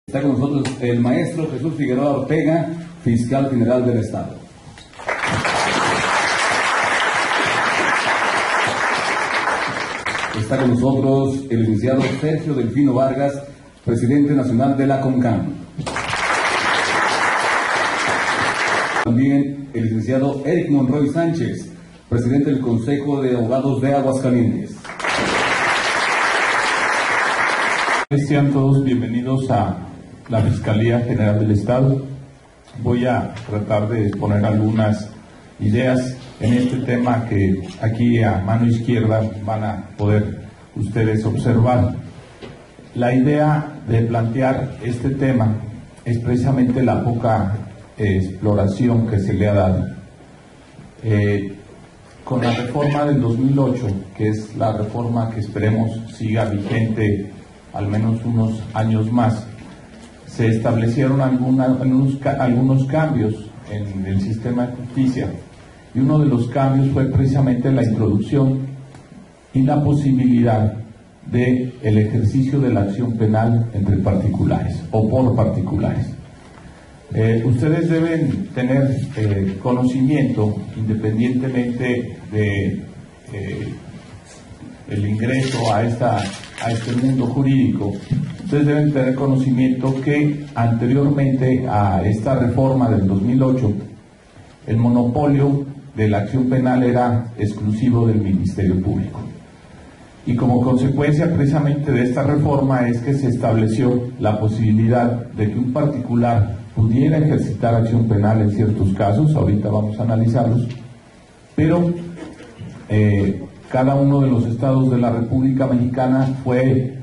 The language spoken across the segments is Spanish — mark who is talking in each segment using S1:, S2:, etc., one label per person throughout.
S1: Está con nosotros el maestro Jesús Figueroa Ortega, fiscal general del Estado. Está con nosotros el licenciado Sergio Delfino Vargas, presidente nacional de la CONCAM. También el licenciado Eric Monroy Sánchez, presidente del Consejo de Abogados de Aguascalientes.
S2: Sean todos bienvenidos a la Fiscalía General del Estado. Voy a tratar de exponer algunas ideas en este tema que aquí a mano izquierda van a poder ustedes observar. La idea de plantear este tema es precisamente la poca exploración que se le ha dado. Con la reforma del 2008, que es la reforma que esperemos siga vigente al menos unos años más, se establecieron algunos cambios en el sistema de justicia, y uno de los cambios fue precisamente la introducción y la posibilidad de el ejercicio de la acción penal entre particulares o por particulares. Ustedes deben tener conocimiento, independientemente de el ingreso a este mundo jurídico. Ustedes deben tener conocimiento que anteriormente a esta reforma del 2008, el monopolio de la acción penal era exclusivo del Ministerio Público. Y como consecuencia precisamente de esta reforma es que se estableció la posibilidad de que un particular pudiera ejercitar acción penal en ciertos casos, ahorita vamos a analizarlos, pero cada uno de los estados de la República Mexicana fue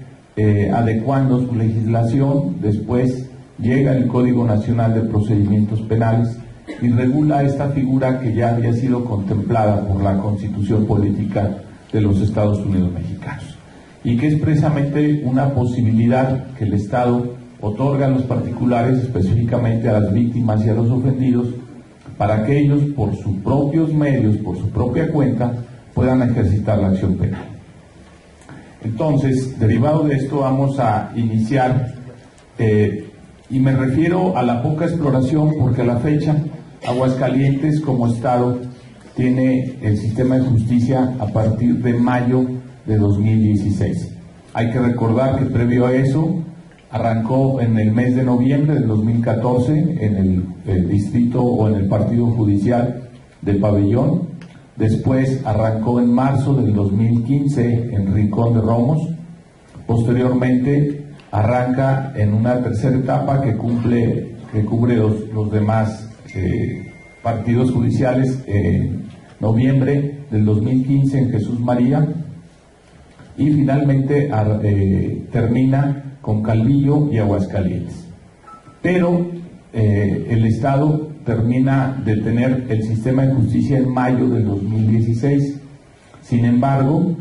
S2: adecuando su legislación. Después llega el Código Nacional de Procedimientos Penales y regula esta figura que ya había sido contemplada por la Constitución Política de los Estados Unidos Mexicanos, y que es precisamente una posibilidad que el Estado otorga a los particulares, específicamente a las víctimas y a los ofendidos, para que ellos por sus propios medios, por su propia cuenta, puedan ejercitar la acción penal. Entonces, derivado de esto, vamos a iniciar, y me refiero a la poca exploración porque a la fecha Aguascalientes como Estado tiene el sistema de justicia a partir de mayo de 2016. Hay que recordar que previo a eso arrancó en el mes de noviembre del 2014 en el distrito o en el partido judicial de Pabellón. Después arrancó en marzo del 2015 en Rincón de Romos. Posteriormente arranca en una tercera etapa que cubre los demás partidos judiciales en noviembre del 2015 en Jesús María, y finalmente termina con Calvillo y Aguascalientes. Pero el Estado termina de tener el sistema de justicia en mayo del 2016. Sin embargo,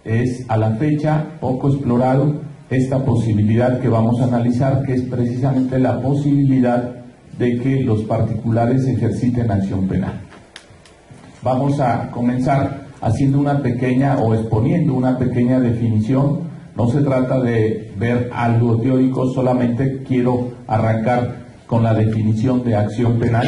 S2: es a la fecha poco explorado esta posibilidad que vamos a analizar, que es precisamente la posibilidad de que los particulares ejerciten acción penal. Vamos a comenzar haciendo una pequeña o exponiendo una pequeña definición. No se trata de ver algo teórico, solamente quiero arrancar con la definición de acción penal,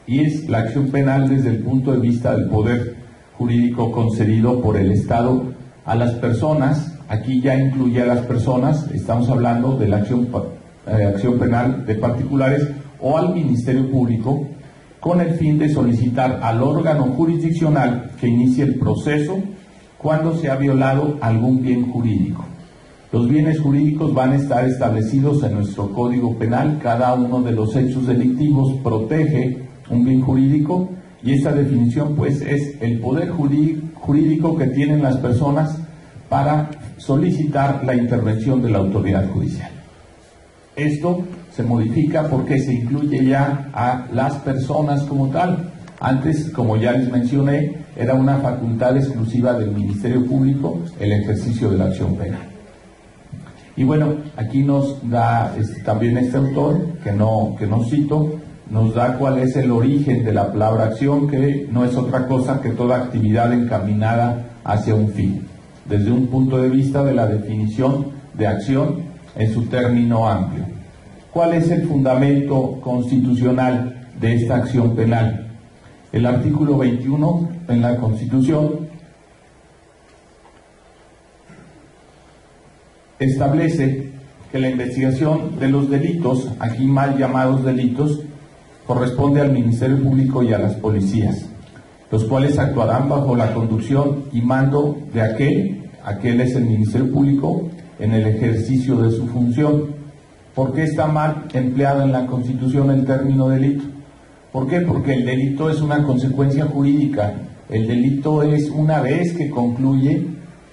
S2: y es la acción penal desde el punto de vista del poder jurídico concedido por el Estado a las personas. Aquí ya incluye a las personas, estamos hablando de la acción penal de particulares o al Ministerio Público, con el fin de solicitar al órgano jurisdiccional que inicie el proceso cuando se ha violado algún bien jurídico. Los bienes jurídicos van a estar establecidos en nuestro Código Penal. Cada uno de los hechos delictivos protege un bien jurídico, y esta definición pues es el poder jurídico que tienen las personas para solicitar la intervención de la autoridad judicial. Esto se modifica porque se incluye ya a las personas como tal. Antes, como ya les mencioné, era una facultad exclusiva del Ministerio Público el ejercicio de la acción penal. Y bueno, aquí nos da también este autor, que no cito, nos da cuál es el origen de la palabra acción, que no es otra cosa que toda actividad encaminada hacia un fin, desde un punto de vista de la definición de acción en su término amplio. ¿Cuál es el fundamento constitucional de esta acción penal? El artículo 21 en la Constitución establece que la investigación de los delitos, aquí mal llamados delitos, corresponde al Ministerio Público y a las policías, los cuales actuarán bajo la conducción y mando de aquel es el Ministerio Público, en el ejercicio de su función. ¿Por qué está mal empleado en la Constitución el término delito? ¿Por qué? Porque el delito es una consecuencia jurídica. El delito es una vez que concluye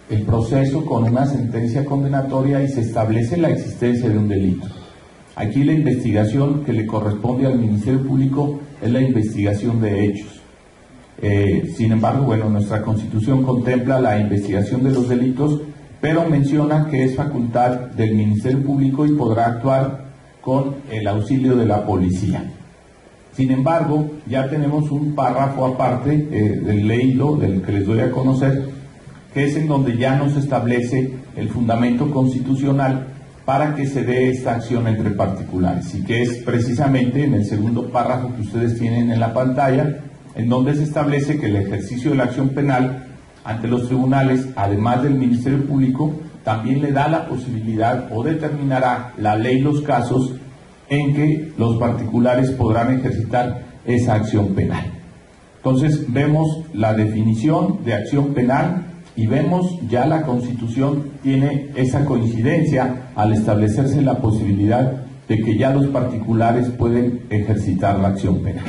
S2: el proceso con una sentencia condenatoria y se establece la existencia de un delito. Aquí la investigación que le corresponde al Ministerio Público es la investigación de hechos. Sin embargo, bueno, nuestra Constitución contempla la investigación de los delitos, pero menciona que es facultad del Ministerio Público y podrá actuar con el auxilio de la policía. Sin embargo, ya tenemos un párrafo aparte del leído, del que les doy a conocer, que es en donde ya nos establece el fundamento constitucional para que se dé esta acción entre particulares, y que es precisamente en el segundo párrafo que ustedes tienen en la pantalla, en donde se establece que el ejercicio de la acción penal ante los tribunales, además del Ministerio Público, también le da la posibilidad o determinará la ley los casos en que los particulares podrán ejercitar esa acción penal. Entonces vemos la definición de acción penal y vemos ya la Constitución tiene esa coincidencia al establecerse la posibilidad de que ya los particulares pueden ejercitar la acción penal.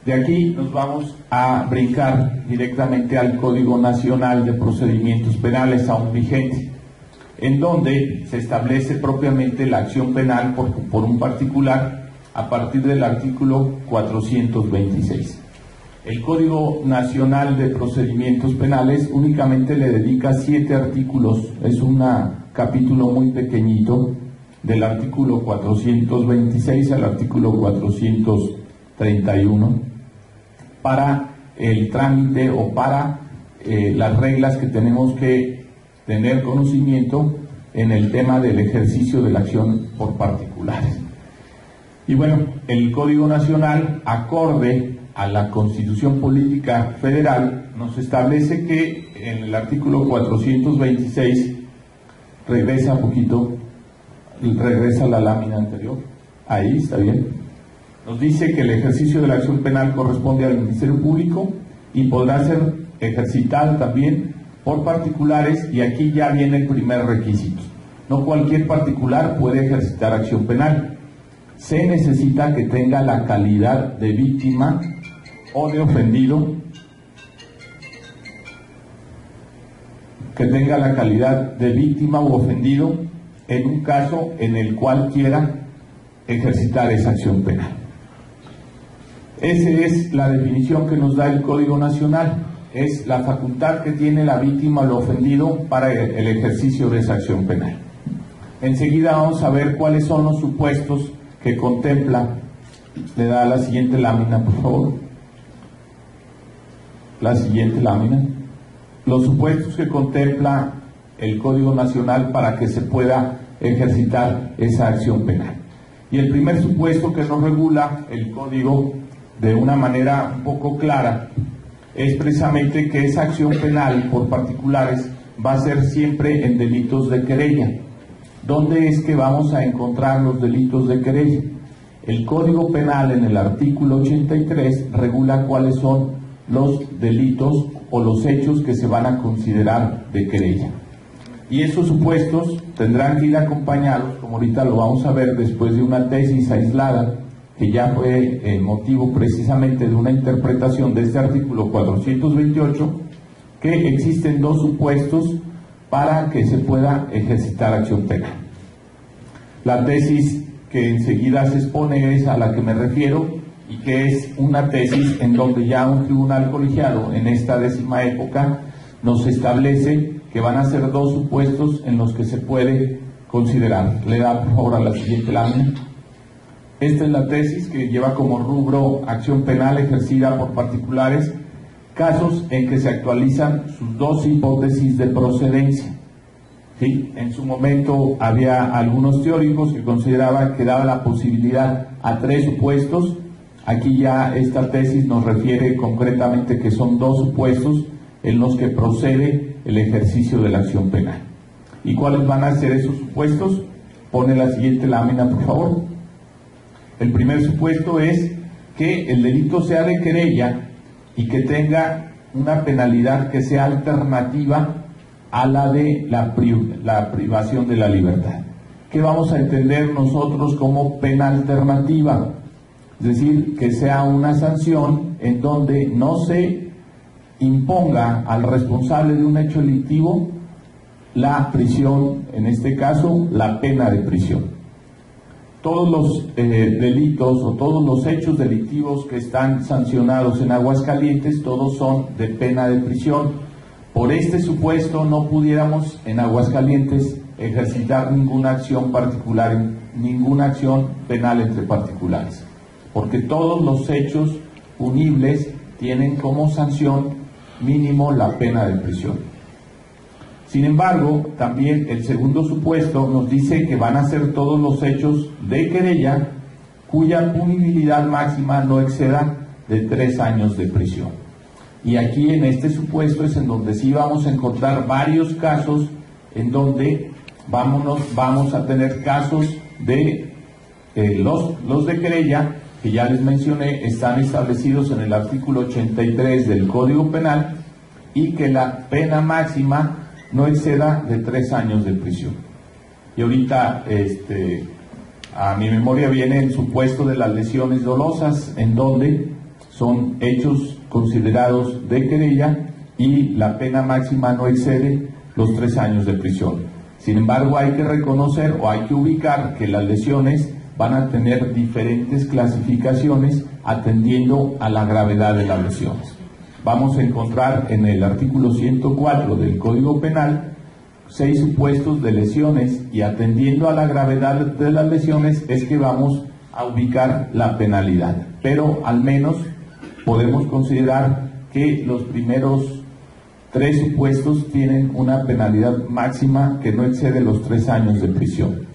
S2: De aquí nos vamos a brincar directamente al Código Nacional de Procedimientos Penales aún vigente, en donde se establece propiamente la acción penal por un particular a partir del artículo 426. El Código Nacional de Procedimientos Penales únicamente le dedica 7 artículos, es un capítulo muy pequeñito, del artículo 426 al artículo 431, para el trámite o para las reglas que tenemos que tener conocimiento en el tema del ejercicio de la acción por particulares. Y bueno, el Código Nacional, acorde a la Constitución Política Federal, nos establece que en el artículo 426, regresa la lámina anterior, ahí está bien, nos dice que el ejercicio de la acción penal corresponde al Ministerio Público y podrá ser ejercitada también por particulares, y aquí ya viene el primer requisito. No cualquier particular puede ejercitar acción penal. Se necesita que tenga la calidad de víctima o de ofendido, que tenga la calidad de víctima u ofendido en un caso en el cual quiera ejercitar esa acción penal. Esa es la definición que nos da el Código Nacional, es la facultad que tiene la víctima o el ofendido para el ejercicio de esa acción penal. Enseguida vamos a ver cuáles son los supuestos que contempla. Le da la siguiente lámina, por favor. La siguiente lámina. Los supuestos que contempla el Código Nacional para que se pueda ejercitar esa acción penal. Y el primer supuesto que nos regula el Código de una manera un poco clara es precisamente que esa acción penal por particulares va a ser siempre en delitos de querella. ¿Dónde es que vamos a encontrar los delitos de querella? El Código Penal en el artículo 83 regula cuáles son los delitos o los hechos que se van a considerar de querella. Y esos supuestos tendrán que ir acompañados, como ahorita lo vamos a ver, después de una tesis aislada, que ya fue motivo precisamente de una interpretación de este artículo 428, que existen 2 supuestos para que se pueda ejercitar acción penal. La tesis que enseguida se expone es a la que me refiero, y que es una tesis en donde ya un tribunal colegiado en esta 10ª época nos establece que van a ser 2 supuestos en los que se puede considerar. Le da por favor a la siguiente lámina. Esta es la tesis que lleva como rubro acción penal ejercida por particulares, casos en que se actualizan sus 2 hipótesis de procedencia. ¿sí? En su momento había algunos teóricos que consideraban que daba la posibilidad a 3 supuestos. Aquí ya esta tesis nos refiere concretamente que son 2 supuestos en los que procede el ejercicio de la acción penal. ¿Y cuáles van a ser esos supuestos? Pone la siguiente lámina, por favor. El primer supuesto es que el delito sea de querella y que tenga una penalidad que sea alternativa a la de la privación de la libertad. ¿Qué vamos a entender nosotros como pena alternativa? Es decir, que sea una sanción en donde no se imponga al responsable de un hecho delictivo la prisión, en este caso, la pena de prisión. Todos los delitos o todos los hechos delictivos que están sancionados en Aguascalientes, todos son de pena de prisión. Por este supuesto no pudiéramos en Aguascalientes ejercitar ninguna acción particular, ninguna acción penal entre particulares, porque todos los hechos punibles tienen como sanción mínimo la pena de prisión. Sin embargo, también el segundo supuesto nos dice que van a ser todos los hechos de querella cuya punibilidad máxima no exceda de 3 años de prisión. Y aquí en este supuesto es en donde sí vamos a encontrar varios casos en donde vamos a tener casos de los de querella, que ya les mencioné, están establecidos en el artículo 83 del Código Penal, y que la pena máxima no exceda de 3 años de prisión. Y ahorita a mi memoria viene el supuesto de las lesiones dolosas, en donde son hechos considerados de querella y la pena máxima no excede los 3 años de prisión. Sin embargo, hay que reconocer o hay que ubicar que las lesiones van a tener diferentes clasificaciones atendiendo a la gravedad de las lesiones. Vamos a encontrar en el artículo 104 del Código Penal 6 supuestos de lesiones, y atendiendo a la gravedad de las lesiones es que vamos a ubicar la penalidad. Pero al menos podemos considerar que los primeros 3 supuestos tienen una penalidad máxima que no excede los 3 años de prisión.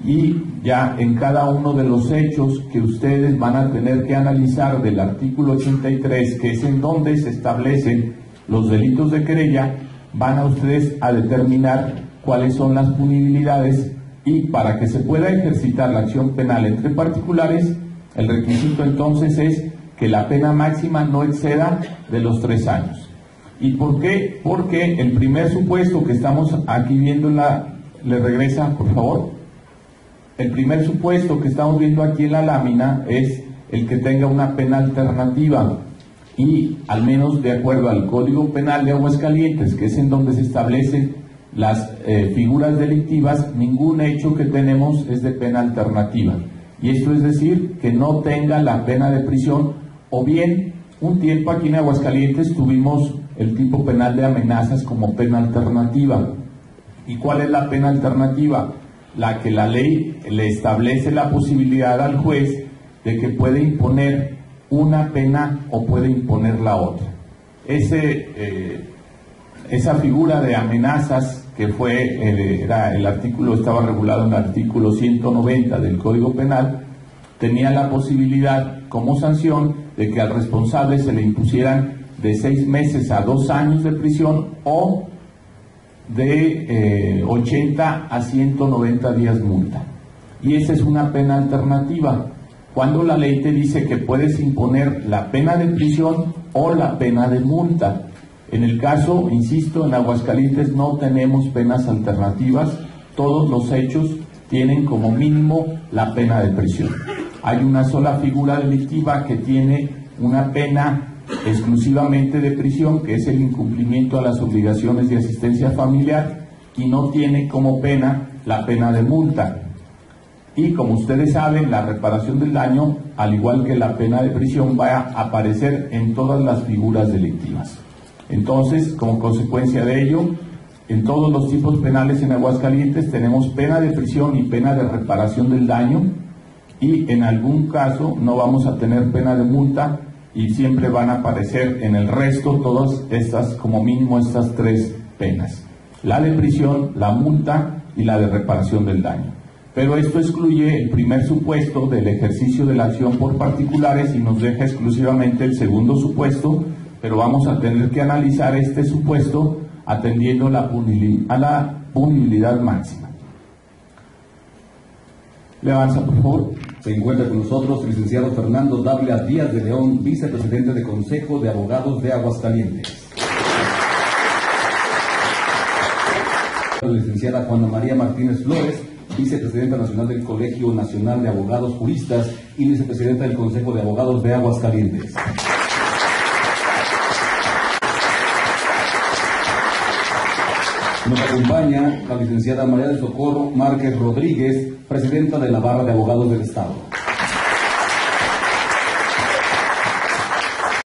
S2: Y ya en cada uno de los hechos que ustedes van a tener que analizar del artículo 83, que es en donde se establecen los delitos de querella, van a ustedes a determinar cuáles son las punibilidades, y para que se pueda ejercitar la acción penal entre particulares, el requisito entonces es que la pena máxima no exceda de los 3 años. ¿Y por qué? Porque el primer supuesto que estamos aquí viendo le regresa, por favor. El primer supuesto que estamos viendo aquí en la lámina es el que tenga una pena alternativa, y al menos de acuerdo al Código Penal de Aguascalientes, que es en donde se establecen las figuras delictivas, ningún hecho que tenemos es de pena alternativa. Y esto es decir, que no tenga la pena de prisión, o bien un tiempo aquí en Aguascalientes tuvimos el tipo penal de amenazas como pena alternativa. ¿Y cuál es la pena alternativa? La que la ley le establece la posibilidad al juez de que puede imponer una pena o puede imponer la otra. Esa figura de amenazas que estaba regulado en el artículo 190 del Código Penal, tenía la posibilidad como sanción de que al responsable se le impusieran de 6 meses a 2 años de prisión, o de 80 a 190 días multa. Y esa es una pena alternativa, cuando la ley te dice que puedes imponer la pena de prisión o la pena de multa. En el caso, insisto, en Aguascalientes no tenemos penas alternativas, todos los hechos tienen como mínimo la pena de prisión. Hay una sola figura delictiva que tiene una pena exclusivamente de prisión, que es el incumplimiento a las obligaciones de asistencia familiar, y no tiene como pena la pena de multa. Y como ustedes saben, la reparación del daño, al igual que la pena de prisión, va a aparecer en todas las figuras delictivas. Entonces, como consecuencia de ello, en todos los tipos penales en Aguascalientes tenemos pena de prisión y pena de reparación del daño, y en algún caso no vamos a tener pena de multa, y siempre van a aparecer en el resto todas estas, como mínimo estas 3 penas. la de prisión, la multa y la de reparación del daño. Pero esto excluye el primer supuesto del ejercicio de la acción por particulares y nos deja exclusivamente el segundo supuesto, pero vamos a tener que analizar este supuesto atendiendo a la punibilidad máxima. Le avanza, por favor.
S1: Se encuentra con nosotros el licenciado Fernando Dávila Díaz de León, vicepresidente del Consejo de Abogados de Aguascalientes. La licenciada Juana María Martínez Flores, vicepresidenta nacional del Colegio Nacional de Abogados Juristas y vicepresidenta del Consejo de Abogados de Aguascalientes. Nos acompaña la licenciada María del Socorro Márquez Rodríguez, presidenta de la Barra de Abogados del Estado.